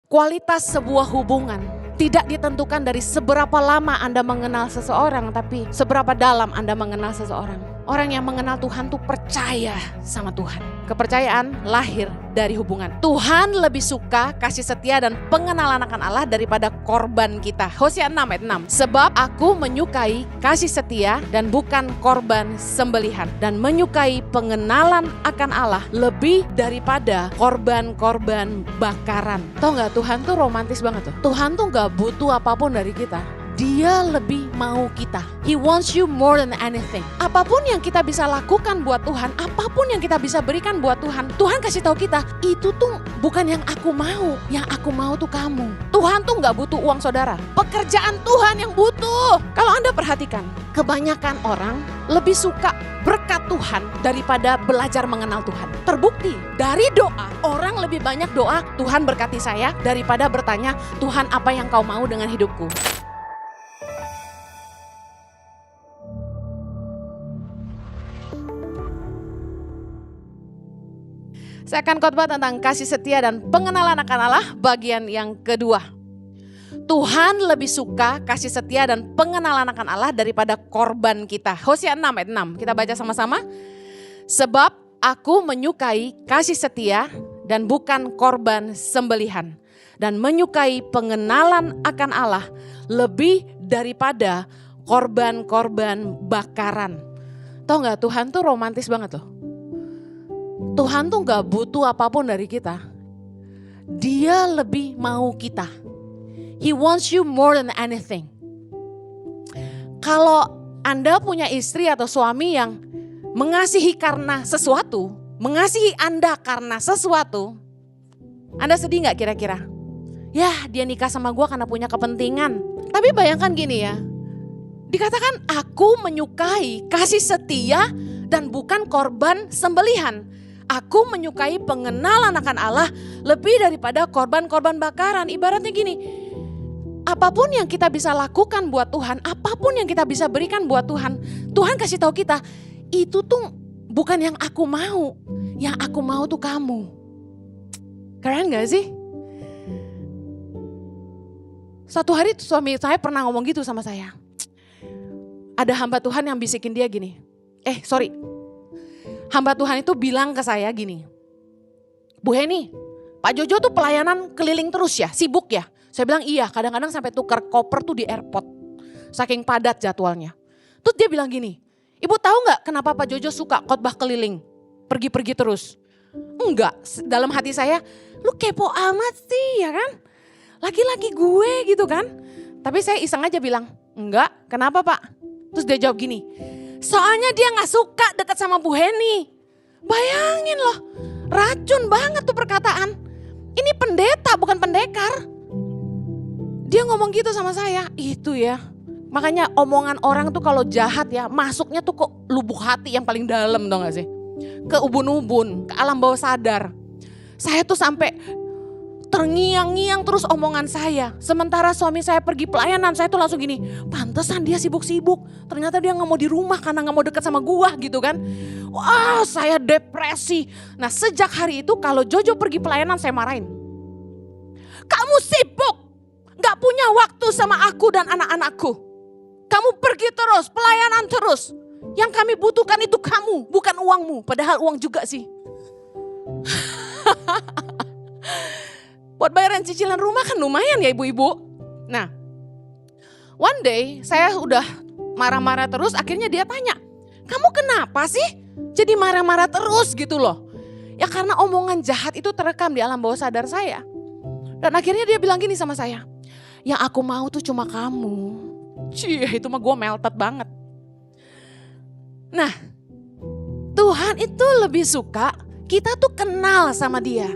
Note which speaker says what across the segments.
Speaker 1: Kualitas sebuah hubungan tidak ditentukan dari seberapa lama Anda mengenal seseorang, tapi seberapa dalam Anda mengenal seseorang. Orang yang mengenal Tuhan tuh percaya sama Tuhan. Kepercayaan lahir dari hubungan. Tuhan lebih suka kasih setia dan pengenalan akan Allah daripada korban kita. Hosea 6 ayat 6. Sebab aku menyukai kasih setia dan bukan korban sembelihan. Dan menyukai pengenalan akan Allah lebih daripada korban-korban bakaran. Tahu gak, Tuhan tuh romantis banget tuh. Tuhan tuh gak butuh apapun dari kita. Dia lebih mau kita. He wants you more than anything. Apapun yang kita bisa lakukan buat Tuhan, apapun yang kita bisa berikan buat Tuhan, Tuhan kasih tahu kita, itu tuh bukan yang aku mau. Yang aku mau tuh kamu. Tuhan tuh gak butuh uang saudara. Pekerjaan Tuhan yang butuh. Kalau Anda perhatikan, kebanyakan orang lebih suka berkat Tuhan daripada belajar mengenal Tuhan. Terbukti dari doa, orang lebih banyak doa, Tuhan berkati saya, daripada bertanya, Tuhan apa yang kau mau dengan hidupku. Saya akan khotbah tentang kasih setia dan pengenalan akan Allah bagian yang kedua. Tuhan lebih suka kasih setia dan pengenalan akan Allah daripada korban kita. Hosea 6 ayat 6, kita baca sama-sama. Sebab aku menyukai kasih setia dan bukan korban sembelihan. Dan menyukai pengenalan akan Allah lebih daripada korban-korban bakaran. Tahu gak, Tuhan tuh romantis banget loh. Tuhan tuh gak butuh apapun dari kita. Dia lebih mau kita. He wants you more than anything. Kalau Anda punya istri atau suami yang mengasihi karena sesuatu, mengasihi Anda karena sesuatu, Anda sedih gak kira-kira? Ya, dia nikah sama gue karena punya kepentingan. Tapi bayangkan gini ya, dikatakan aku menyukai kasih setia dan bukan korban sembelihan. Aku menyukai pengenalan akan Allah lebih daripada korban-korban bakaran. Ibaratnya gini, apapun yang kita bisa lakukan buat Tuhan, apapun yang kita bisa berikan buat Tuhan, Tuhan kasih tahu kita, itu tuh bukan yang aku mau. Yang aku mau tuh kamu. Keren gak sih? Suatu hari suami saya pernah ngomong gitu sama saya. Ada hamba Tuhan yang bisikin dia gini, hamba Tuhan itu bilang ke saya gini, Bu Heni, Pak Jojo tuh pelayanan keliling terus ya, sibuk ya? Saya bilang iya, kadang-kadang sampai tukar koper tuh di airport, saking padat jadwalnya. Terus dia bilang gini, Ibu tahu gak kenapa Pak Jojo suka khotbah keliling, pergi-pergi terus? Enggak, dalam hati saya, lu kepo amat sih ya kan? Laki-laki gue gitu kan? Tapi saya iseng aja bilang, enggak, kenapa Pak? Terus dia jawab gini, soalnya dia gak suka dekat sama Bu Heni. Bayangin loh, racun banget tuh perkataan. Ini pendeta bukan pendekar. Dia ngomong gitu sama saya, itu ya. Makanya omongan orang tuh kalau jahat ya, masuknya tuh ke lubuk hati yang paling dalam, tau gak sih? Ke ubun-ubun, ke alam bawah sadar. Saya tuh sampai terngiang-ngiang terus omongan saya. Sementara suami saya pergi pelayanan, saya tuh langsung gini, pantesan dia sibuk-sibuk. Ternyata dia gak mau di rumah karena gak mau dekat sama gua gitu kan. Wah, saya depresi. Nah, sejak hari itu kalau Jojo pergi pelayanan saya marahin. Kamu sibuk, gak punya waktu sama aku dan anak-anakku. Kamu pergi terus, pelayanan terus. Yang kami butuhkan itu kamu, bukan uangmu. Padahal uang juga sih. Buat bayaran cicilan rumah kan lumayan ya ibu-ibu. Nah, one day saya udah marah-marah terus, akhirnya dia tanya, kamu kenapa sih jadi marah-marah terus gitu loh. Ya karena omongan jahat itu terekam di alam bawah sadar saya. Dan akhirnya dia bilang gini sama saya, yang aku mau tuh cuma kamu. Cie, itu mah gue melted banget. Nah, Tuhan itu lebih suka kita tuh kenal sama dia.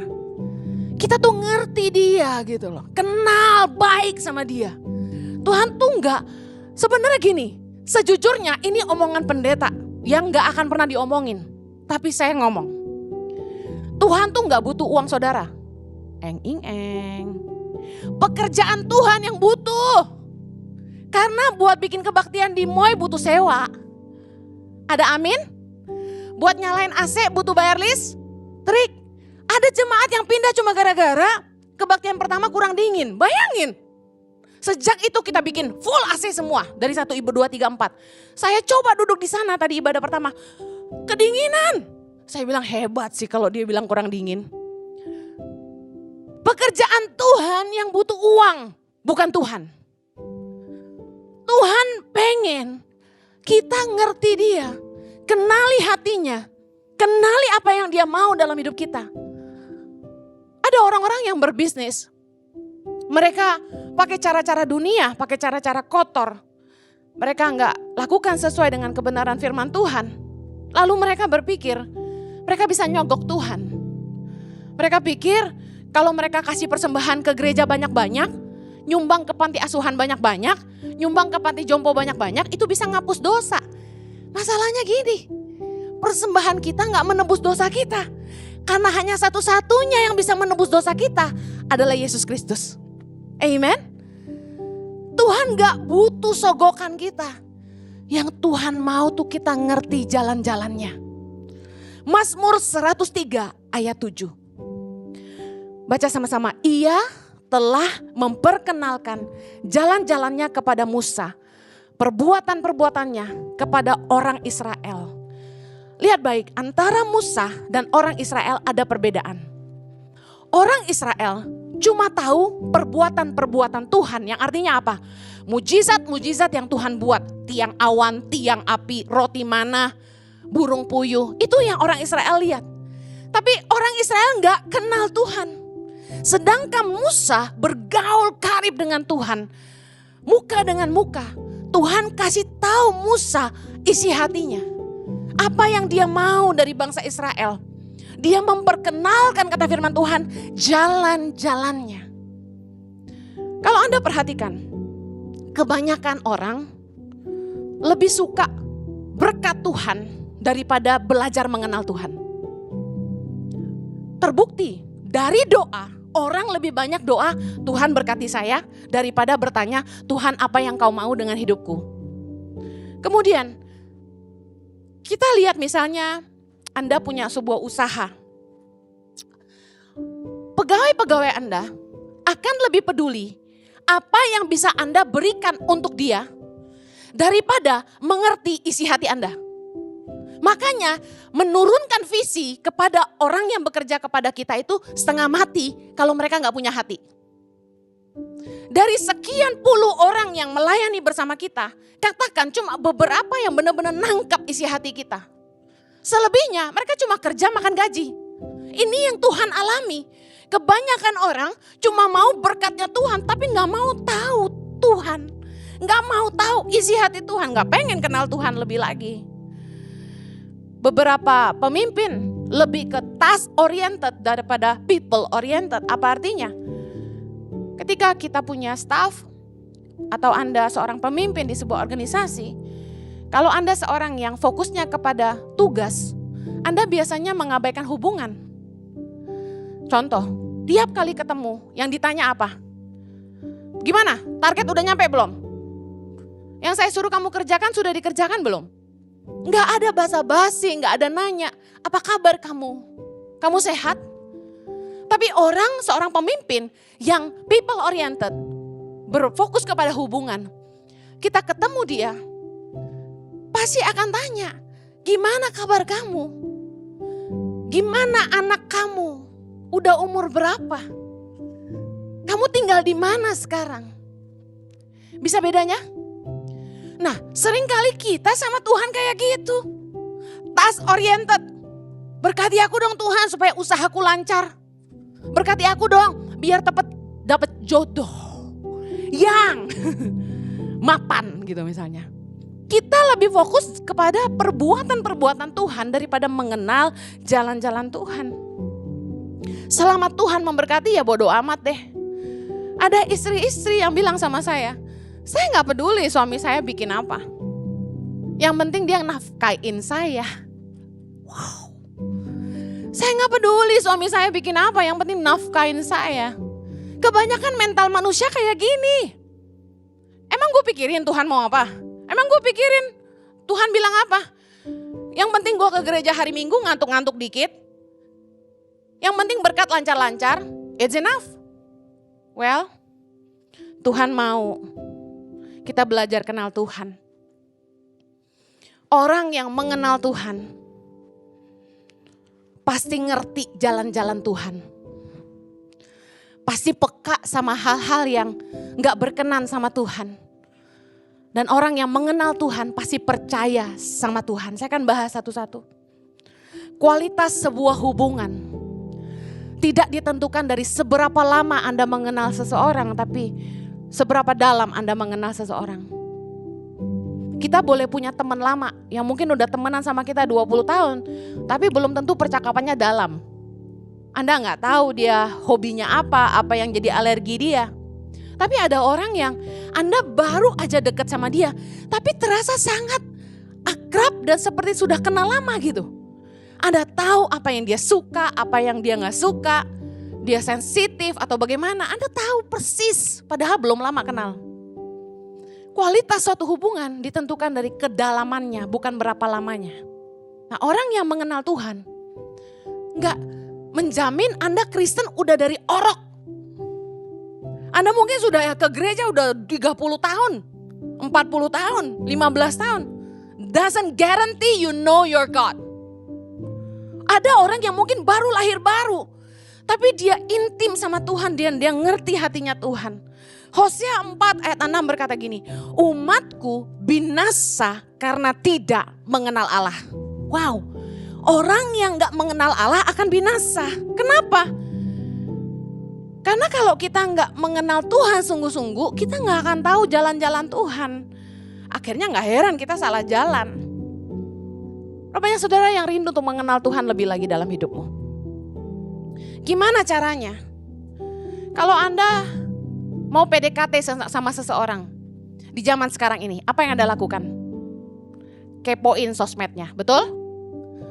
Speaker 1: Kita tuh ngerti dia gitu loh. Kenal baik sama dia. Tuhan tuh enggak, sebenarnya gini, sejujurnya ini omongan pendeta yang enggak akan pernah diomongin. Tapi saya ngomong, Tuhan tuh enggak butuh uang saudara. Eng. Pekerjaan Tuhan yang butuh. Karena buat bikin kebaktian di Moy butuh sewa. Ada amin? Buat nyalain AC butuh bayar listrik. Ada jemaat yang pindah cuma gara-gara Kebaktian pertama kurang dingin, bayangin. Sejak itu kita bikin full AC semua dari 1 Ibu 2, 3, 4. Saya coba duduk di sana tadi ibadah pertama, kedinginan. Saya bilang hebat sih kalau dia bilang kurang dingin. Pekerjaan Tuhan yang butuh uang, bukan Tuhan. Tuhan pengen kita ngerti dia, kenali hatinya, kenali apa yang dia mau dalam hidup kita. Ada orang-orang yang berbisnis, mereka pakai cara-cara dunia, pakai cara-cara kotor. Mereka enggak lakukan sesuai dengan kebenaran firman Tuhan. Lalu mereka berpikir, mereka bisa nyogok Tuhan. Mereka pikir kalau mereka kasih persembahan ke gereja banyak-banyak, nyumbang ke panti asuhan banyak-banyak, nyumbang ke panti jompo banyak-banyak, itu bisa ngapus dosa. Masalahnya gini, persembahan kita enggak menebus dosa kita. Karena hanya satu-satunya yang bisa menebus dosa kita adalah Yesus Kristus. Amen. Tuhan gak butuh sogokan kita. Yang Tuhan mau tuh kita ngerti jalan-jalannya. Mazmur 103 ayat 7. Baca sama-sama. Ia telah memperkenalkan jalan-jalannya kepada Musa. Perbuatan-perbuatannya kepada orang Israel. Lihat baik, antara Musa dan orang Israel ada perbedaan. Orang Israel cuma tahu perbuatan-perbuatan Tuhan, yang artinya apa? Mujizat-mujizat yang Tuhan buat. Tiang awan, tiang api, roti mana, burung puyuh. Itu yang orang Israel lihat. Tapi orang Israel gak kenal Tuhan. Sedangkan Musa bergaul karib dengan Tuhan. Muka dengan muka. Tuhan kasih tahu Musa isi hatinya. Apa yang dia mau dari bangsa Israel. Dia memperkenalkan, kata firman Tuhan, jalan-jalannya. Kalau Anda perhatikan, kebanyakan orang lebih suka berkat Tuhan daripada belajar mengenal Tuhan. Terbukti dari doa, orang lebih banyak doa, Tuhan berkati saya, daripada bertanya, Tuhan apa yang kau mau dengan hidupku. Kemudian, kita lihat misalnya Anda punya sebuah usaha. Pegawai-pegawai Anda akan lebih peduli apa yang bisa Anda berikan untuk dia daripada mengerti isi hati Anda. Makanya menurunkan visi kepada orang yang bekerja kepada kita itu setengah mati kalau mereka gak punya hati. Dari sekian puluh orang yang melayani bersama kita, katakan cuma beberapa yang benar-benar nangkap isi hati kita. Selebihnya mereka cuma kerja makan gaji. Ini yang Tuhan alami. Kebanyakan orang cuma mau berkatnya Tuhan tapi gak mau tahu Tuhan. Gak mau tahu isi hati Tuhan, gak pengen kenal Tuhan lebih lagi. Beberapa pemimpin lebih ke task oriented daripada people oriented. Apa artinya? Ketika kita punya staff atau Anda seorang pemimpin di sebuah organisasi, kalau Anda seorang yang fokusnya kepada tugas, Anda biasanya mengabaikan hubungan. Contoh, tiap kali ketemu yang ditanya apa? Gimana? Target udah nyampe belum? Yang saya suruh kamu kerjakan sudah dikerjakan belum? Nggak ada basa-basi, nggak ada nanya, apa kabar kamu? Kamu sehat? Tapi seorang pemimpin yang people oriented, berfokus kepada hubungan. Kita ketemu dia, pasti akan tanya, gimana kabar kamu? Gimana anak kamu? Udah umur berapa? Kamu tinggal di mana sekarang? Bisa bedanya? Nah, seringkali kita sama Tuhan kayak gitu. Task oriented. Berkati aku dong Tuhan supaya usahaku lancar. Berkati aku dong biar dapat jodoh yang mapan gitu misalnya. Kita lebih fokus kepada perbuatan-perbuatan Tuhan daripada mengenal jalan-jalan Tuhan. Selama Tuhan memberkati ya bodo amat deh. Ada istri-istri yang bilang sama saya gak peduli suami saya bikin apa. Yang penting dia nafkain saya. Wow. Saya gak peduli suami saya bikin apa, yang penting nafkain saya. Kebanyakan mental manusia kayak gini. Emang gue pikirin Tuhan mau apa? Emang gue pikirin Tuhan bilang apa? Yang penting gue ke gereja hari Minggu ngantuk-ngantuk dikit. Yang penting berkat lancar-lancar, it's enough. Well, Tuhan mau kita belajar kenal Tuhan. Orang yang mengenal Tuhan pasti ngerti jalan-jalan Tuhan. Pasti peka sama hal-hal yang gak berkenan sama Tuhan. Dan orang yang mengenal Tuhan pasti percaya sama Tuhan. Saya akan bahas satu-satu. Kualitas sebuah hubungan tidak ditentukan dari seberapa lama Anda mengenal seseorang, tapi seberapa dalam Anda mengenal seseorang. Kita boleh punya teman lama yang mungkin udah temenan sama kita 20 tahun, tapi belum tentu percakapannya dalam. Anda nggak tahu dia hobinya apa yang jadi alergi dia. Tapi ada orang yang Anda baru aja deket sama dia, tapi terasa sangat akrab dan seperti sudah kenal lama gitu. Anda tahu apa yang dia suka, apa yang dia gak suka, dia sensitif atau bagaimana, Anda tahu persis padahal belum lama kenal. Kualitas suatu hubungan ditentukan dari kedalamannya, bukan berapa lamanya. Nah, orang yang mengenal Tuhan gak menjamin Anda Kristen udah dari orok. Anda mungkin sudah ke gereja udah 30 tahun, 40 tahun, 15 tahun. Doesn't guarantee you know your God. Ada orang yang mungkin baru lahir baru, tapi dia intim sama Tuhan, dia ngerti hatinya Tuhan. Hosea 4 ayat 6 berkata gini, umatku binasa karena tidak mengenal Allah. Wow, orang yang gak mengenal Allah akan binasa. Kenapa? Karena kalau kita gak mengenal Tuhan sungguh-sungguh, kita gak akan tahu jalan-jalan Tuhan. Akhirnya gak heran kita salah jalan. Banyak saudara yang rindu untuk mengenal Tuhan lebih lagi dalam hidupmu. Gimana caranya? Kalau Anda mau PDKT sama seseorang di zaman sekarang ini, apa yang Anda lakukan? Kepoin sosmednya, betul?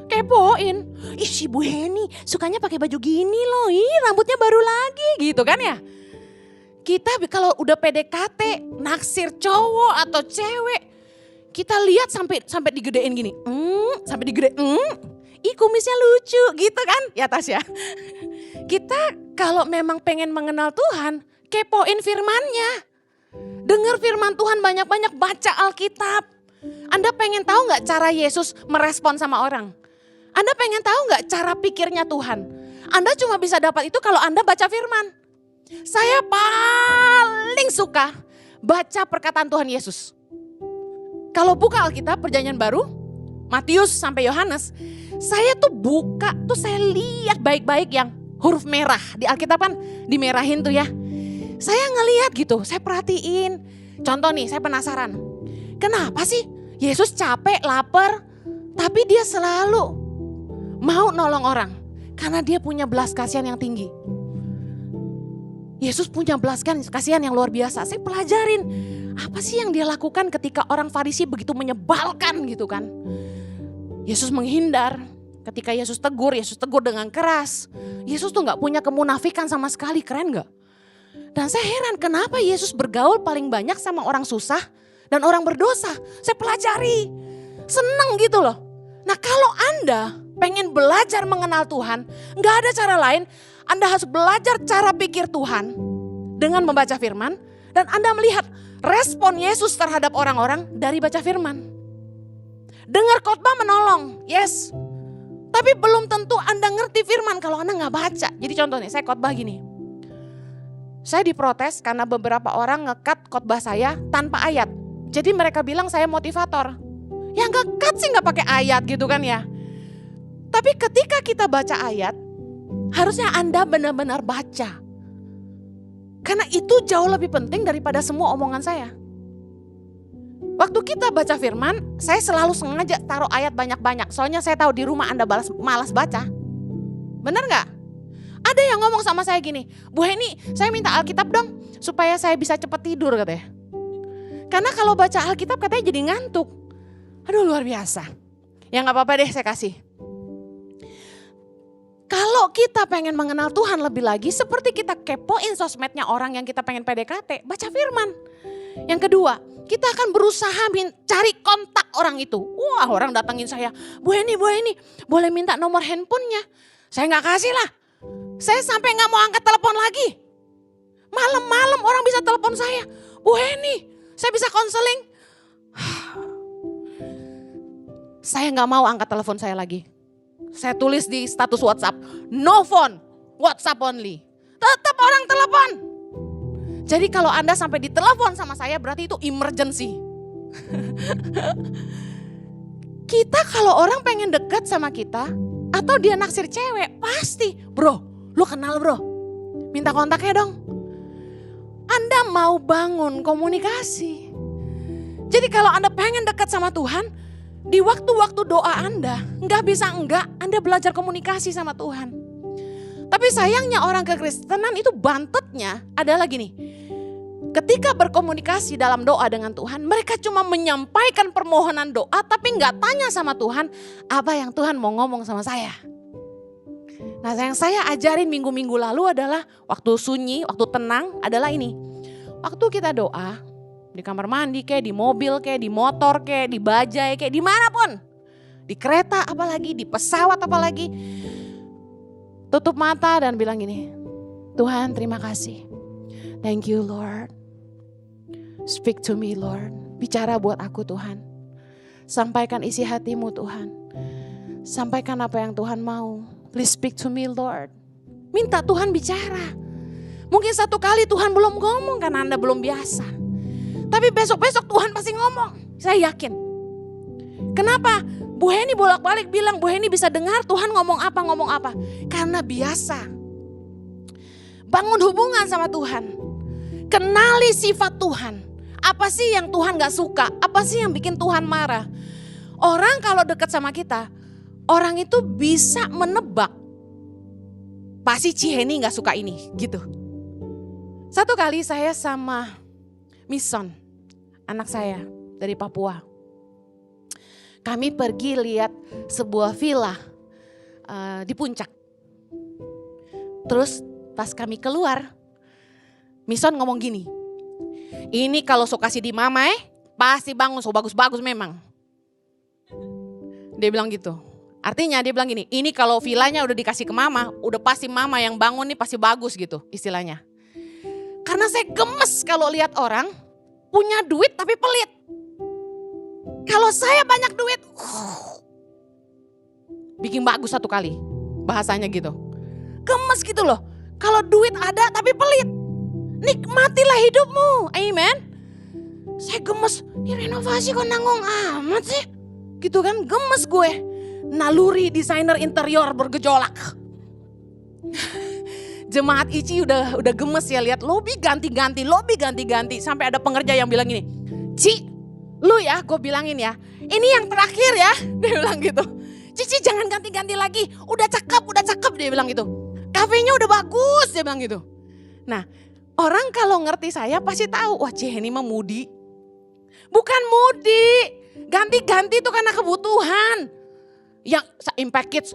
Speaker 1: Kepoin. Ih, si Bu Heni sukanya pakai baju gini loh. Ih, rambutnya baru lagi gitu kan ya. Kita kalau udah PDKT naksir cowok atau cewek, kita lihat sampai digedein gini. Sampai digedein. Ih, kumisnya lucu gitu kan? Ya Tasya. Kita kalau memang pengen mengenal Tuhan, kepoin firman-Nya. Dengar firman Tuhan banyak-banyak, baca Alkitab. Anda pengen tahu gak cara Yesus merespon sama orang? Anda pengen tahu gak cara pikirnya Tuhan? Anda cuma bisa dapat itu kalau Anda baca firman. Saya paling suka baca perkataan Tuhan Yesus. Kalau buka Alkitab Perjanjian Baru, Matius sampai Yohanes, saya tuh buka, tuh saya lihat baik-baik yang huruf merah. Di Alkitab kan dimerahin tuh ya. Saya ngelihat gitu, saya perhatiin. Contoh nih, saya penasaran. Kenapa sih Yesus capek, lapar, tapi dia selalu mau nolong orang? Karena dia punya belas kasihan yang tinggi. Yesus punya belas kasihan yang luar biasa. Saya pelajarin, apa sih yang dia lakukan ketika orang Farisi begitu menyebalkan gitu kan. Yesus menghindar. Ketika Yesus tegur dengan keras. Yesus tuh gak punya kemunafikan sama sekali, keren gak? Dan saya heran kenapa Yesus bergaul paling banyak sama orang susah dan orang berdosa. Saya pelajari, seneng gitu loh. Nah kalau Anda pengen belajar mengenal Tuhan, gak ada cara lain. Anda harus belajar cara pikir Tuhan dengan membaca firman. Dan Anda melihat respon Yesus terhadap orang-orang dari baca firman. Dengar khotbah menolong, yes. Tapi belum tentu Anda ngerti firman kalau Anda gak baca. Jadi contohnya saya khotbah gini. Saya diprotes karena beberapa orang ngekat khotbah saya tanpa ayat. Jadi mereka bilang saya motivator. Ya ngekat sih gak pakai ayat gitu kan ya. Tapi ketika kita baca ayat, harusnya Anda benar-benar baca. Karena itu jauh lebih penting daripada semua omongan saya. Waktu kita baca firman, saya selalu sengaja taruh ayat banyak-banyak. Soalnya saya tahu di rumah Anda malas baca. Benar gak? Ada yang ngomong sama saya gini, Bu Heni saya minta Alkitab dong supaya saya bisa cepat tidur katanya. Karena kalau baca Alkitab katanya jadi ngantuk. Aduh luar biasa. Ya gak apa-apa deh saya kasih. Kalau kita pengen mengenal Tuhan lebih lagi, seperti kita kepoin sosmednya orang yang kita pengen PDKT, baca firman. Yang kedua, kita akan berusaha cari kontak orang itu. Wah orang datangin saya, Bu Heni boleh minta nomor handphonenya. Saya gak kasih lah. Saya sampai gak mau angkat telepon lagi. Malam-malam orang bisa telepon saya, Bu Heni, saya bisa konseling. Saya gak mau angkat telepon saya lagi. Saya tulis di status WhatsApp, no phone, WhatsApp only. Tetap orang telepon. Jadi kalau Anda sampai ditelepon sama saya berarti itu emergency. Kita kalau orang pengen dekat sama kita atau dia naksir cewek pasti, bro, lu kenal bro, minta kontaknya dong. Anda mau bangun komunikasi. Jadi kalau Anda pengen dekat sama Tuhan, di waktu-waktu doa Anda, nggak bisa enggak Anda belajar komunikasi sama Tuhan. Tapi sayangnya orang kekristenan itu bantetnya adalah gini. Ketika berkomunikasi dalam doa dengan Tuhan, mereka cuma menyampaikan permohonan doa tapi nggak tanya sama Tuhan apa yang Tuhan mau ngomong sama saya. Nah, yang saya ajarin minggu-minggu lalu adalah waktu sunyi, waktu tenang adalah ini. Waktu kita doa, di kamar mandi kayak, di mobil kayak, di motor kayak, di bajai kayak, dimanapun. Di kereta apalagi, di pesawat apalagi. Tutup mata dan bilang gini, Tuhan terima kasih. Thank you Lord. Speak to me Lord. Bicara buat aku Tuhan. Sampaikan isi hatimu Tuhan. Sampaikan apa yang Tuhan mau. Please speak to me Lord. Minta Tuhan bicara. Mungkin satu kali Tuhan belum ngomong karena Anda belum biasa. Tapi besok-besok Tuhan pasti ngomong. Saya yakin. Kenapa? Bu Heni bolak-balik bilang Bu Heni bisa dengar Tuhan ngomong apa. Karena biasa. Bangun hubungan sama Tuhan. Kenali sifat Tuhan. Apa sih yang Tuhan gak suka? Apa sih yang bikin Tuhan marah? Orang kalau dekat sama kita, orang itu bisa menebak. Pasti Ciheni gak suka ini, gitu. Satu kali saya sama Mison, anak saya dari Papua. Kami pergi lihat sebuah villa di puncak. Terus pas kami keluar, Mison ngomong gini, ini kalau so kasih di mama pasti bangun so bagus-bagus memang. Dia bilang gitu. Artinya dia bilang gini, ini kalau villanya udah dikasih ke mama, udah pasti mama yang bangun nih pasti bagus gitu istilahnya. Karena saya gemes kalau lihat orang punya duit tapi pelit. Kalau saya banyak duit, bikin bagus satu kali, bahasanya gitu. Gemes gitu loh, kalau duit ada tapi pelit. Nikmatilah hidupmu, amen. Saya gemes, ini renovasi kok nanggung amat sih. Gitu kan, gemes gue. Naluri desainer interior bergejolak. Jemaat Ici udah gemes ya lihat lobi ganti-ganti. Sampai ada pengerja yang bilang gini, Ci, lu ya gue bilangin ya, ini yang terakhir ya. Dia bilang gitu, Cici jangan ganti-ganti lagi, udah cakep dia bilang gitu. Kafenya udah bagus dia bilang gitu. Nah orang kalau ngerti saya pasti tahu, wah Ciheni mah mudi. Bukan mudi, ganti-ganti itu karena kebutuhan. Yang impact kids,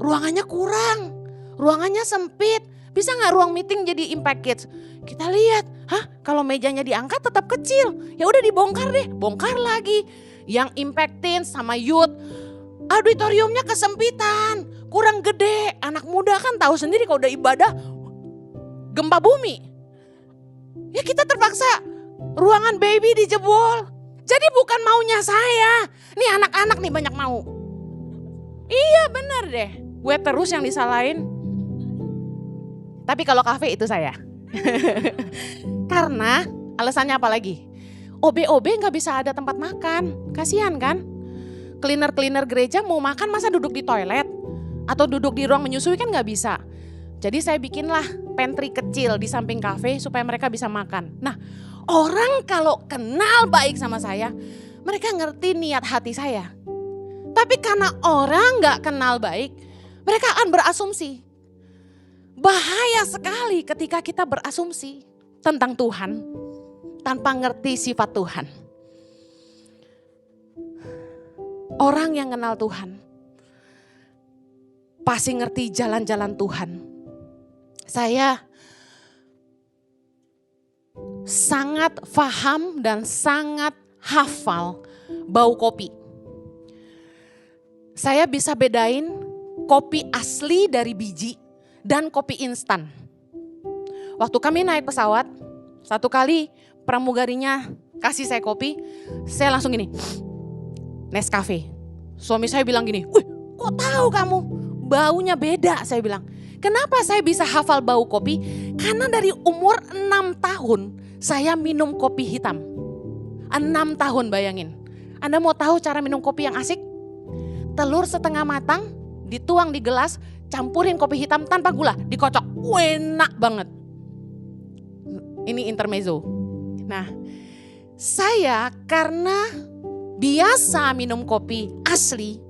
Speaker 1: ruangannya kurang, ruangannya sempit. Bisa gak ruang meeting jadi impact kids? Kita lihat, kalau mejanya diangkat tetap kecil. Ya udah dibongkar deh, bongkar lagi. Yang impact teens sama youth, auditoriumnya kesempitan, kurang gede. Anak muda kan tahu sendiri kalau udah ibadah, gempa bumi. Ya kita terpaksa ruangan baby dijebol. Jadi bukan maunya saya. Nih anak-anak nih banyak mau. Iya benar deh. Gue terus yang disalahin. Tapi kalau kafe itu saya. Karena alasannya apa lagi? OB-OB gak bisa ada tempat makan. Kasihan kan? Cleaner-cleaner gereja mau makan masa duduk di toilet? Atau duduk di ruang menyusui kan gak bisa. Jadi saya bikinlah pantry kecil di samping kafe supaya mereka bisa makan. Nah orang kalau kenal baik sama saya, mereka ngerti niat hati saya. Tapi karena orang gak kenal baik, mereka akan berasumsi. Bahaya sekali ketika kita berasumsi tentang Tuhan tanpa ngerti sifat Tuhan. Orang yang kenal Tuhan pasti ngerti jalan-jalan Tuhan. Saya sangat paham dan sangat hafal bau kopi. Saya bisa bedain kopi asli dari biji dan kopi instan. Waktu kami naik pesawat, satu kali pramugarinya kasih saya kopi, saya langsung gini, Nescafe. Suami saya bilang gini, wih kok tahu kamu? Baunya beda, saya bilang. Kenapa saya bisa hafal bau kopi? Karena dari umur 6 tahun saya minum kopi hitam. 6 tahun bayangin. Anda mau tahu cara minum kopi yang asik? Telur setengah matang, dituang di gelas, campurin kopi hitam tanpa gula, dikocok. Enak banget. Ini intermezzo. Nah, saya karena biasa minum kopi asli,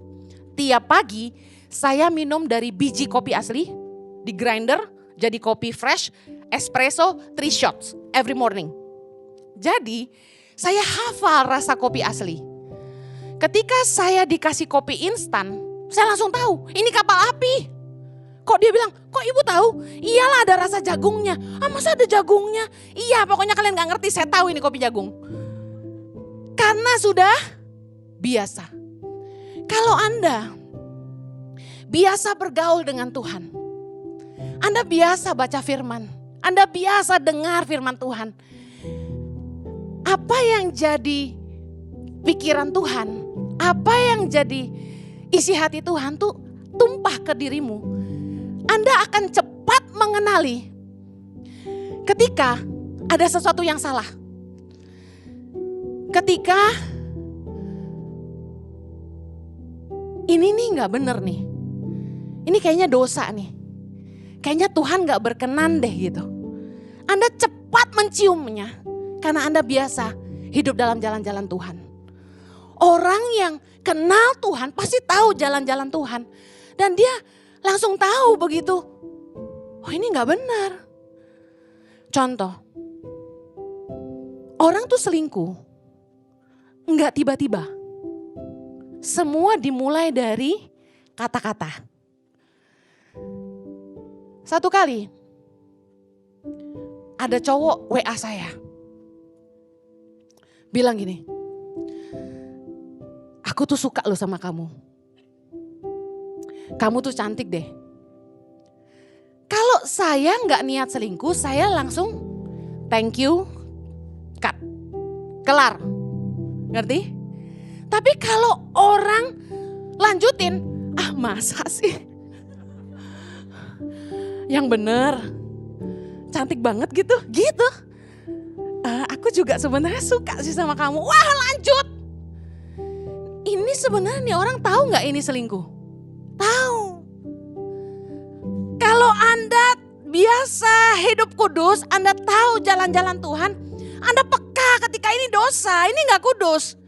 Speaker 1: tiap pagi saya minum dari biji kopi asli, di grinder, jadi kopi fresh, espresso, 3 shots every morning. Jadi, saya hafal rasa kopi asli. Ketika saya dikasih kopi instan, saya langsung tahu, ini kapal api. Kok dia bilang, kok ibu tahu? Iyalah ada rasa jagungnya. Ah masa ada jagungnya? Iya pokoknya kalian gak ngerti, saya tahu ini kopi jagung. Karena sudah biasa. Kalau Anda biasa bergaul dengan Tuhan, Anda biasa baca firman, Anda biasa dengar firman Tuhan. Apa yang jadi pikiran Tuhan, apa yang jadi isi hati Tuhan tuh tumpah ke dirimu. Anda akan cepat mengenali ketika ada sesuatu yang salah. Ketika ini nih gak bener nih. Ini kayaknya dosa nih. Kayaknya Tuhan gak berkenan deh gitu. Anda cepat menciumnya karena Anda biasa hidup dalam jalan-jalan Tuhan. Orang yang kenal Tuhan pasti tahu jalan-jalan Tuhan. Dan dia langsung tahu begitu. Oh ini gak benar. Contoh. Orang tuh selingkuh. Enggak tiba-tiba. Semua dimulai dari kata-kata. Satu kali. Ada cowok WA saya. Bilang gini. Aku tuh suka loh sama kamu. Kamu tuh cantik deh. Kalau saya nggak niat selingkuh, saya langsung thank you, cut, kelar, ngerti? Tapi kalau orang lanjutin, ah masa sih? Yang bener, cantik banget gitu. Aku juga sebenarnya suka sih sama kamu. Wah lanjut. Ini sebenarnya nih orang tahu nggak ini selingkuh? Tahu. Kalau Anda biasa hidup kudus, Anda tahu jalan-jalan Tuhan, Anda peka ketika ini dosa, ini nggak kudus.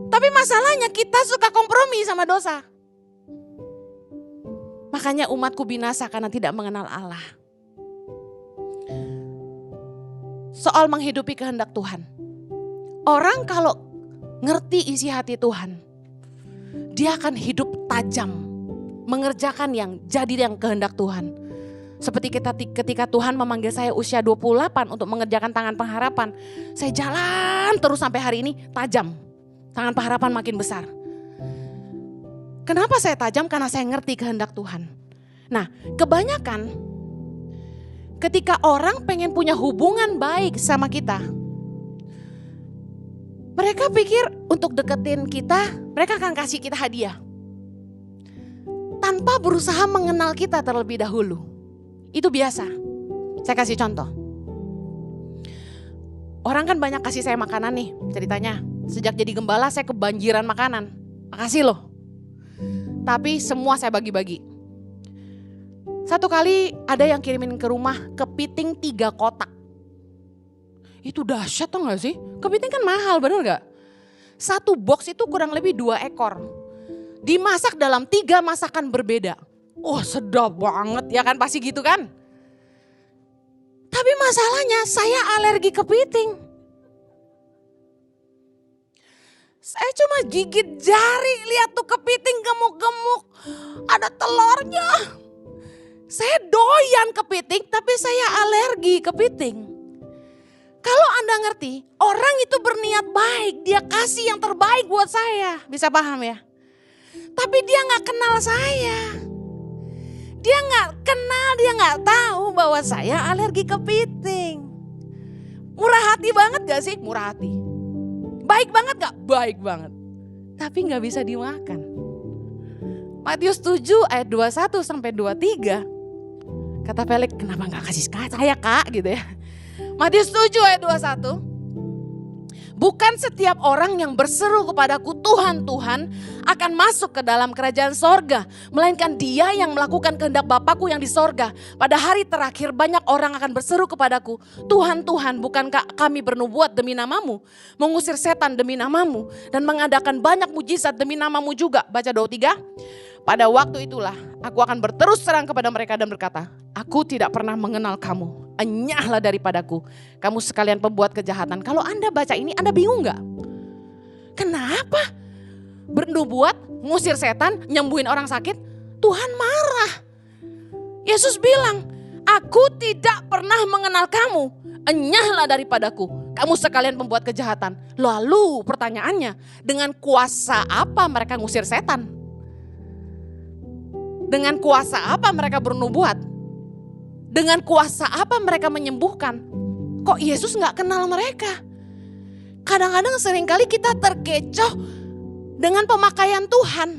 Speaker 1: Tapi masalahnya kita suka kompromi sama dosa. Makanya umatku binasa karena tidak mengenal Allah. Soal menghidupi kehendak Tuhan. Orang kalau ngerti isi hati Tuhan, dia akan hidup tajam. Mengerjakan yang kehendak Tuhan. Seperti ketika Tuhan memanggil saya usia 28 untuk mengerjakan tangan pengharapan. Saya jalan terus sampai hari ini tajam. Tangan pengharapan makin besar. Kenapa saya tajam? Karena saya ngerti kehendak Tuhan. Nah kebanyakan ketika orang pengen punya hubungan baik sama kita. Mereka pikir untuk deketin kita, mereka akan kasih kita hadiah. Tanpa berusaha mengenal kita terlebih dahulu. Itu biasa. Saya kasih contoh. Orang kan banyak kasih saya makanan nih ceritanya. Sejak jadi gembala saya kebanjiran makanan. Makasih loh. Tapi semua saya bagi-bagi. Satu kali ada yang kirimin ke rumah kepiting 3 kotak. Itu dahsyat tau gak sih? Kepiting kan mahal bener gak? Satu box itu kurang lebih 2 ekor. Dimasak dalam 3 masakan berbeda. Oh sedap banget ya kan, pasti gitu kan. Tapi masalahnya saya alergi kepiting. Saya cuma gigit jari lihat tuh kepiting gemuk-gemuk. Ada telurnya. Saya doyan kepiting tapi saya alergi kepiting. Kalau Anda ngerti, orang itu berniat baik, dia kasih yang terbaik buat saya. Bisa paham ya? Tapi dia gak kenal saya. Dia nggak kenal, dia nggak tahu bahwa saya alergi kepiting. Murah hati banget gak sih? Murah hati. Baik banget gak? Baik banget. Tapi gak bisa dimakan. Matius 7 ayat 21 sampai 23. Kata Felix, kenapa gak kasih saya kak gitu ya. Matius 7 ayat 21. Bukan setiap orang yang berseru kepadaku Tuhan, Tuhan akan masuk ke dalam kerajaan sorga. Melainkan dia yang melakukan kehendak Bapakku yang di sorga. Pada hari terakhir banyak orang akan berseru kepadaku. Tuhan, Tuhan, bukankah kami bernubuat demi namamu? Mengusir setan demi namamu. Dan mengadakan banyak mujizat demi namamu juga. Baca 23. Pada waktu itulah aku akan berterus terang kepada mereka dan berkata, aku tidak pernah mengenal kamu. Enyahlah daripadaku, kamu sekalian pembuat kejahatan. Kalau Anda baca ini, Anda bingung gak? Kenapa? Bernubuat, ngusir setan, nyembuhin orang sakit, Tuhan marah. Yesus bilang, aku tidak pernah mengenal kamu. Enyahlah daripadaku, kamu sekalian pembuat kejahatan. Lalu pertanyaannya, dengan kuasa apa mereka ngusir setan? Dengan kuasa apa mereka bernubuat? Dengan kuasa apa mereka menyembuhkan? Kok Yesus gak kenal mereka? Kadang-kadang seringkali kita terkecoh dengan pemakaian Tuhan.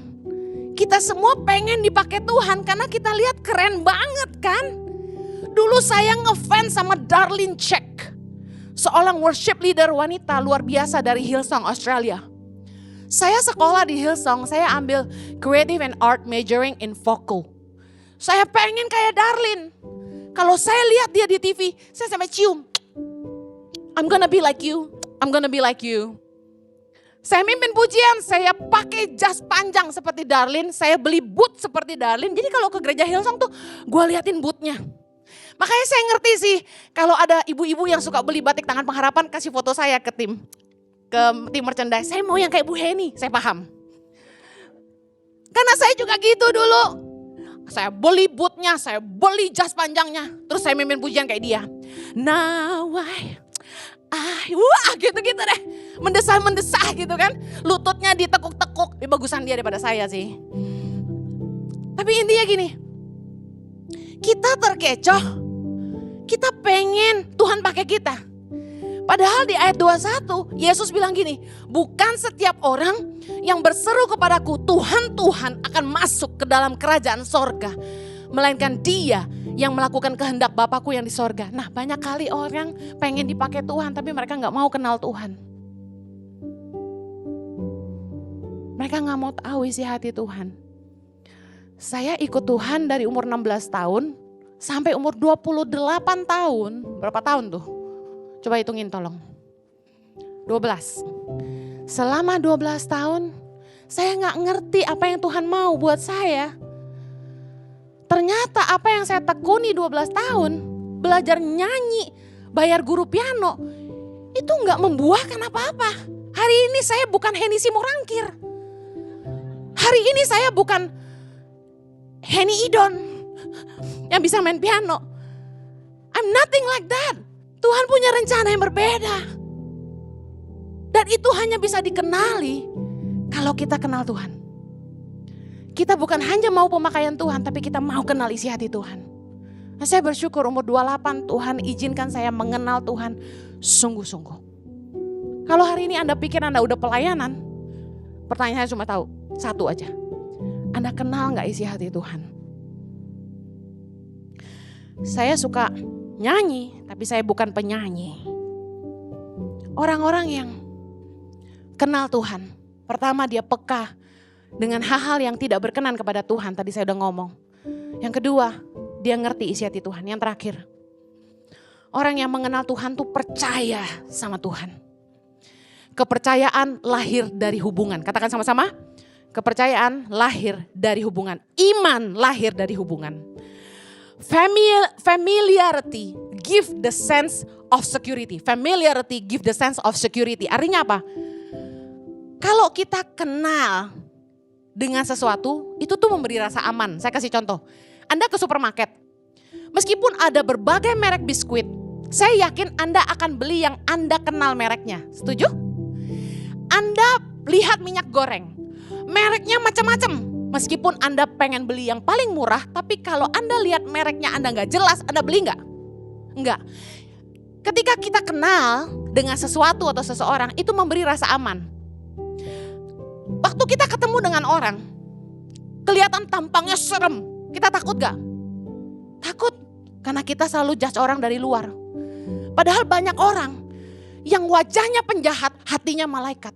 Speaker 1: Kita semua pengen dipakai Tuhan karena kita lihat keren banget kan? Dulu saya ngefans sama Darlene Check. Seorang worship leader wanita luar biasa dari Hillsong, Australia. Saya sekolah di Hillsong, saya ambil Creative and Art majoring in vocal. Saya pengen kayak Darlene. Kalau saya lihat dia di TV, saya sampai cium. I'm gonna be like you, I'm gonna be like you. Saya mimpin pujian, saya pakai jas panjang seperti Darlene, saya beli boot seperti Darlene. Jadi kalau ke gereja Hillsong tuh gue liatin bootnya. Makanya saya ngerti sih, kalau ada ibu-ibu yang suka beli batik tangan pengharapan, kasih foto saya ke tim merchandise. Saya mau yang kayak Bu Heni, saya paham. Karena saya juga gitu dulu. Saya beli bootnya, saya beli jas panjangnya. Terus saya mimpin pujian kayak dia. Now wah gitu-gitu deh. Mendesah-mendesah gitu kan. Lututnya ditekuk-tekuk. Bagusan dia daripada saya sih. Tapi intinya gini. Kita terkecoh. Kita pengen Tuhan pakai kita. Padahal di ayat 21 Yesus bilang gini, bukan setiap orang yang berseru kepadaku Tuhan, Tuhan akan masuk ke dalam kerajaan sorga. Melainkan dia yang melakukan kehendak Bapakku yang di sorga. Nah banyak kali orang pengen dipakai Tuhan tapi mereka gak mau kenal Tuhan. Mereka gak mau tahu isi hati Tuhan. Saya ikut Tuhan dari umur 16 tahun sampai umur 28 tahun. Berapa tahun tuh? Coba hitungin tolong. 12. Selama 12 tahun saya gak ngerti apa yang Tuhan mau buat saya. Ternyata apa yang saya tekuni 12 tahun, belajar nyanyi, bayar guru piano, itu gak membuahkan apa-apa. Hari ini saya bukan Heni Simorangkir. Hari ini saya bukan Heni Idon yang bisa main piano. I'm nothing like that. Tuhan punya rencana yang berbeda. Dan itu hanya bisa dikenali kalau kita kenal Tuhan. Kita bukan hanya mau pemakaian Tuhan, tapi kita mau kenal isi hati Tuhan. Nah, saya bersyukur umur 28 Tuhan izinkan saya mengenal Tuhan sungguh-sungguh. Kalau hari ini Anda pikir Anda udah pelayanan, pertanyaan saya cuma tahu, satu aja. Anda kenal gak isi hati Tuhan? Saya suka nyanyi, tapi saya bukan penyanyi. Orang-orang yang kenal Tuhan, pertama dia peka dengan hal-hal yang tidak berkenan kepada Tuhan. Tadi saya udah ngomong. Yang kedua, dia ngerti isi hati Tuhan. Yang terakhir, orang yang mengenal Tuhan tuh percaya sama Tuhan. Kepercayaan lahir dari hubungan. Katakan sama-sama. Kepercayaan lahir dari hubungan. Iman lahir dari hubungan. Familiarity give the sense of security. Familiarity give the sense of security. Artinya apa? Kalau kita kenal dengan sesuatu, itu tuh memberi rasa aman. Saya kasih contoh. Anda ke supermarket. Meskipun ada berbagai merek biskuit, saya yakin Anda akan beli yang Anda kenal mereknya. Setuju? Anda lihat minyak goreng. Mereknya macam-macam. Meskipun Anda pengen beli yang paling murah, tapi kalau Anda lihat mereknya Anda nggak jelas, Anda beli nggak? Enggak. Ketika kita kenal dengan sesuatu atau seseorang, itu memberi rasa aman. Waktu kita ketemu dengan orang, kelihatan tampangnya serem, kita takut gak? Takut, karena kita selalu judge orang dari luar. Padahal banyak orang yang wajahnya penjahat, hatinya malaikat.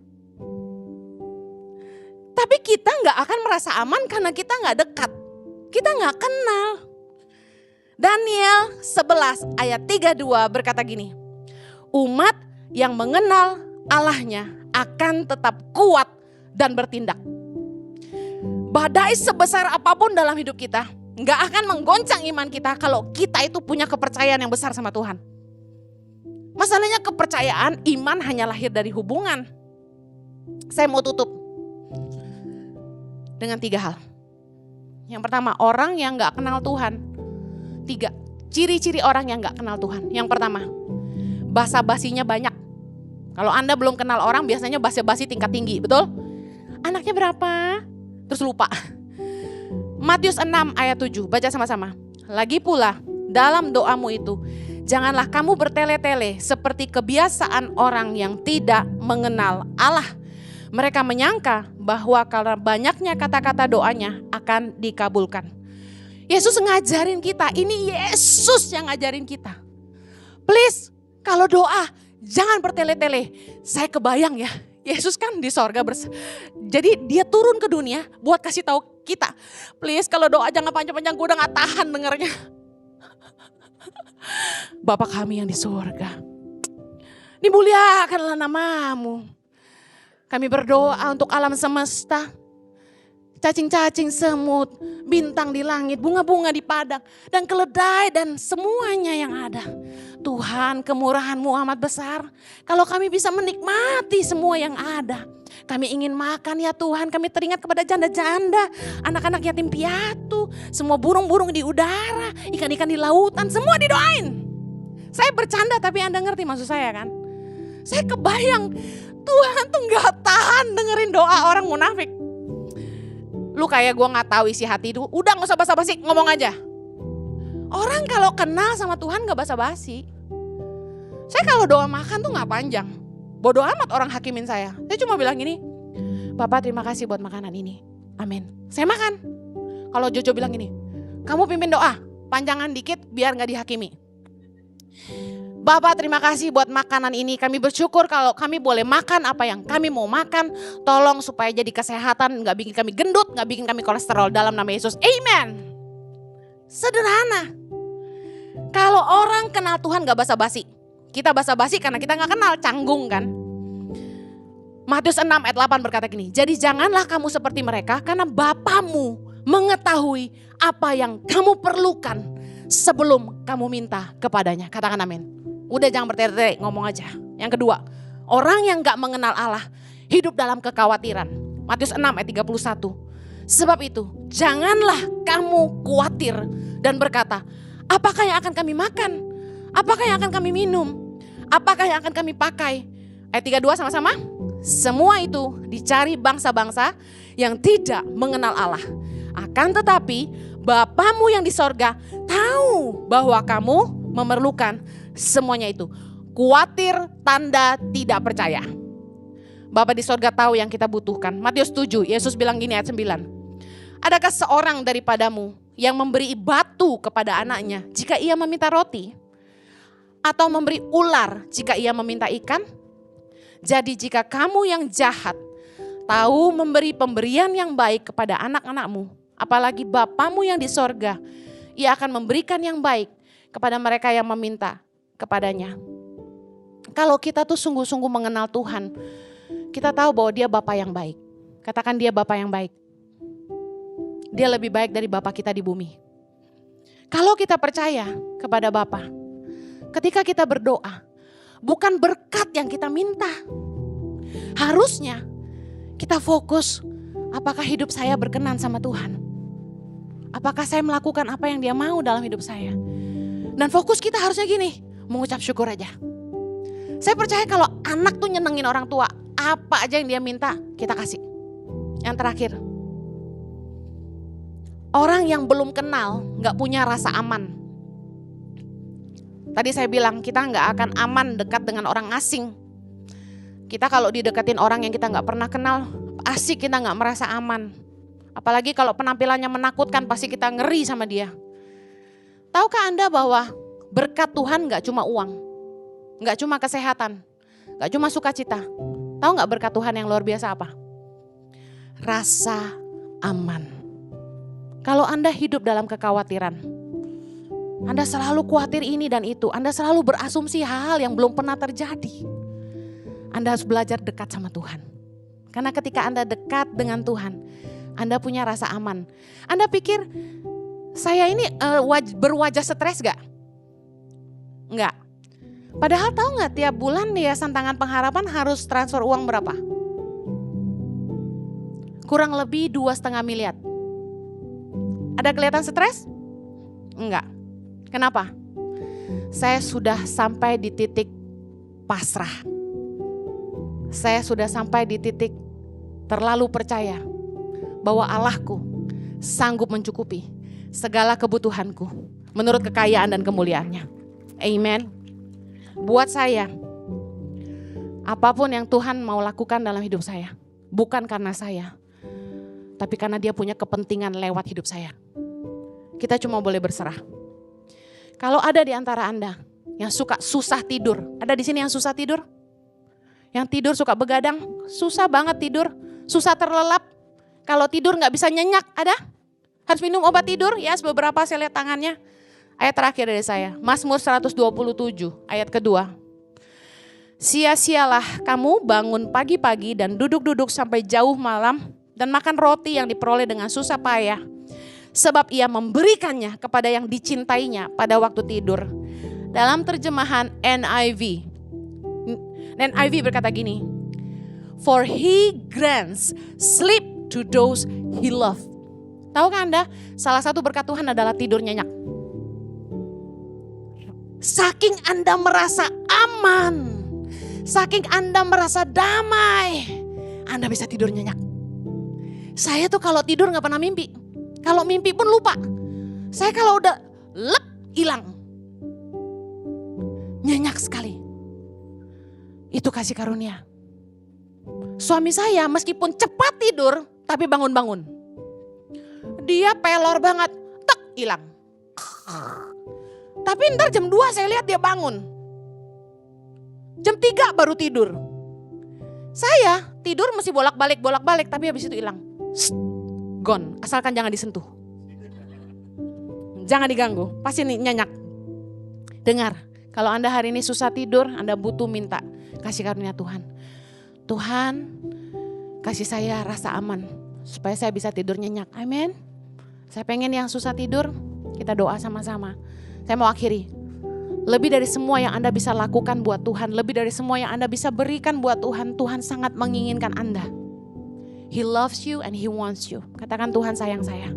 Speaker 1: Tapi kita gak akan merasa aman karena kita gak dekat. Kita gak kenal. Daniel 11 ayat 32 berkata gini, umat yang mengenal Allahnya akan tetap kuat dan bertindak. Badai sebesar apapun dalam hidup kita gak akan menggoncang iman kita kalau kita itu punya kepercayaan yang besar sama Tuhan. Masalahnya kepercayaan iman hanya lahir dari hubungan. Saya mau tutup dengan 3 hal. Yang pertama, orang yang gak kenal Tuhan. 3, ciri-ciri orang yang gak kenal Tuhan. Yang pertama, basa-basinya banyak. Kalau Anda belum kenal orang, biasanya basa-basi tingkat tinggi, betul? Anaknya berapa? Terus lupa. Matius 6 ayat 7, baca sama-sama. Lagi pula, dalam doamu itu, janganlah kamu bertele-tele seperti kebiasaan orang yang tidak mengenal Allah. Mereka menyangka bahwa karena banyaknya kata-kata doanya akan dikabulkan. Yesus ngajarin kita, ini Yesus yang ngajarin kita. Please, kalau doa jangan bertele-tele. Saya kebayang ya, Yesus kan di sorga jadi dia turun ke dunia buat kasih tahu kita. Please kalau doa jangan panjang-panjang, gue udah gak tahan dengernya. Bapa kami yang di sorga, dimuliakanlah namamu. Kami berdoa untuk alam semesta, cacing-cacing semut, bintang di langit, bunga-bunga di padang, dan keledai dan semuanya yang ada. Tuhan, kemurahan-Mu amat besar. Kalau kami bisa menikmati semua yang ada. Kami ingin makan ya Tuhan, kami teringat kepada janda-janda, anak-anak yatim piatu, semua burung-burung di udara, ikan-ikan di lautan, semua didoain. Saya bercanda tapi Anda ngerti maksud saya kan? Saya kebayang Tuhan tuh gak tahan dengerin doa orang munafik. Lu kayak gue gak tahu isi hati itu, udah gak usah basa-basi, ngomong aja. Orang kalau kenal sama Tuhan gak basa-basi. Saya kalau doa makan tuh gak panjang. Bodoh amat orang hakimin saya. Saya cuma bilang gini, Bapak terima kasih buat makanan ini. Amin. Saya makan. Kalau Jojo bilang gini, kamu pimpin doa, panjangan dikit biar gak dihakimi. Bapak terima kasih buat makanan ini. Kami bersyukur kalau kami boleh makan apa yang kami mau makan. Tolong supaya jadi kesehatan, gak bikin kami gendut, gak bikin kami kolesterol, dalam nama Yesus. Amen. Sederhana. Kalau orang kenal Tuhan gak basa-basi. Kita basa-basi karena kita gak kenal, canggung kan. Matius 6 ayat 8 berkata gini, jadi janganlah kamu seperti mereka karena Bapamu mengetahui apa yang kamu perlukan sebelum kamu minta kepadanya. Katakan amin. Udah jangan bertele-tele, ngomong aja. Yang kedua, orang yang gak mengenal Allah hidup dalam kekhawatiran. Matius 6 ayat 31. Sebab itu janganlah kamu khawatir dan berkata, apakah yang akan kami makan? Apakah yang akan kami minum? Apakah yang akan kami pakai? Ayat 32 sama-sama. Semua itu dicari bangsa-bangsa yang tidak mengenal Allah. Akan tetapi Bapamu yang di sorga tahu bahwa kamu memerlukan semuanya itu. Khawatir tanda tidak percaya. Bapa di sorga tahu yang kita butuhkan. Matius 7, Yesus bilang gini ayat 9. Adakah seorang daripadamu yang memberi batu kepada anaknya jika ia meminta roti? Atau memberi ular jika ia meminta ikan? Jadi jika kamu yang jahat tahu memberi pemberian yang baik kepada anak-anakmu, apalagi Bapamu yang di sorga, ia akan memberikan yang baik kepada mereka yang meminta kepadanya. Kalau kita tuh sungguh-sungguh mengenal Tuhan, kita tahu bahwa dia Bapa yang baik. Katakan dia Bapa yang baik. Dia lebih baik dari Bapa kita di bumi. Kalau kita percaya kepada Bapa, ketika kita berdoa, bukan berkat yang kita minta. Harusnya kita fokus, apakah hidup saya berkenan sama Tuhan? Apakah saya melakukan apa yang dia mau dalam hidup saya? Dan fokus kita harusnya gini, mengucap syukur aja. Saya percaya kalau anak tuh nyenengin orang tua, apa aja yang dia minta kita kasih. Yang terakhir, Orang yang belum kenal gak punya rasa aman. Tadi saya bilang kita gak akan aman dekat dengan orang asing. Kita kalau dideketin orang yang kita gak pernah kenal, asik kita gak merasa aman. Apalagi kalau penampilannya menakutkan, pasti kita ngeri sama dia. Tahukah Anda bahwa berkat Tuhan gak cuma uang, gak cuma kesehatan, gak cuma sukacita. Tahu gak berkat Tuhan yang luar biasa apa? Rasa aman. Kalau Anda hidup dalam kekhawatiran, Anda selalu khawatir ini dan itu, Anda selalu berasumsi hal-hal yang belum pernah terjadi. Anda harus belajar dekat sama Tuhan. Karena ketika Anda dekat dengan Tuhan, Anda punya rasa aman. Anda pikir, saya ini berwajah stres gak? Enggak. Padahal tahu gak tiap bulan Yayasan Tangan Pengharapan harus transfer uang berapa? Kurang lebih 2,5 miliar. Ada kelihatan stres? Enggak. Kenapa? Saya sudah sampai di titik pasrah. Saya sudah sampai di titik terlalu percaya bahwa Allahku sanggup mencukupi segala kebutuhanku menurut kekayaan dan kemuliaannya. Amen. Buat saya, apapun yang Tuhan mau lakukan dalam hidup saya, bukan karena saya, tapi karena Dia punya kepentingan lewat hidup saya. Kita cuma boleh berserah. Kalau ada di antara Anda yang suka susah tidur, ada di sini yang susah tidur? Yang tidur suka begadang, susah banget tidur, susah terlelap. Kalau tidur gak bisa nyenyak, ada? Harus minum obat tidur, ya beberapa saya lihat tangannya. Ayat terakhir dari saya, Mazmur 127 ayat kedua. Sia-sialah kamu bangun pagi-pagi dan duduk-duduk sampai jauh malam dan makan roti yang diperoleh dengan susah payah. Sebab ia memberikannya kepada yang dicintainya pada waktu tidur. Dalam terjemahan NIV. NIV berkata gini. For he grants sleep to those he love. Tahukah Anda, salah satu berkat Tuhan adalah tidur nyenyak. Saking Anda merasa aman, saking Anda merasa damai, Anda bisa tidur nyenyak. Saya tuh kalau tidur gak pernah mimpi. Kalau mimpi pun lupa. Saya kalau udah hilang. Nyenyak sekali. Itu kasih karunia. Suami saya meskipun cepat tidur, tapi bangun-bangun. Dia pelor banget, hilang. Tapi ntar jam 2 saya lihat dia bangun. Jam 3 baru tidur. Saya tidur mesti bolak-balik, tapi habis itu hilang. Gone, asalkan jangan disentuh. Jangan diganggu, pasti nyenyak. Dengar, kalau Anda hari ini susah tidur, Anda butuh minta kasih karunia Tuhan. Tuhan, kasih saya rasa aman, supaya saya bisa tidur nyenyak. Amin. Saya pengen yang susah tidur, kita doa sama-sama. Saya mau akhiri. Lebih dari semua yang Anda bisa lakukan buat Tuhan, lebih dari semua yang Anda bisa berikan buat Tuhan, Tuhan sangat menginginkan Anda. He loves you and He wants you. Katakan, Tuhan sayang saya.